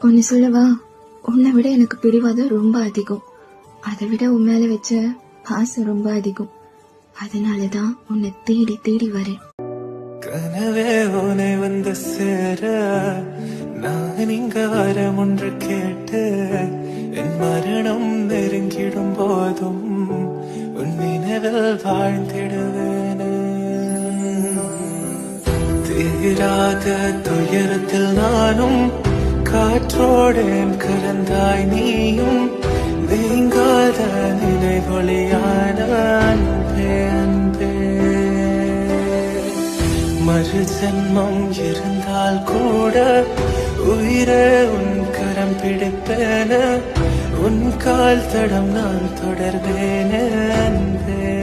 ஒன்னு சொல்லவா, உன்னை விட எனக்கு பிடிவாதம் ரொம்ப அதிகம். அதை விட உன் மேல வச்ச பாசம் ரொம்ப அதிகம். அதனாலதான் உன்னை தேடி தேடி வரேன். கனவே உன்னை வந்து சேர நான் இங்க வர ஒன்று கேட்டு என் மரணம் நெருங்கிடும் போதும் உன் நினைவில் வாழ்ந்திடுவேன். தீராத துயரத்தில் நானும் காற்றோடேன் கலந்தாய் நீயும் நீங்காத நினைவொளியான அன்பே அன்பே. மறு ஜென்மம் இருந்தால் கூட உயிரே உன் கரம் பிடிப்பேன, உன் கால் தடம் நான் தொடர்வேன் அன்பே.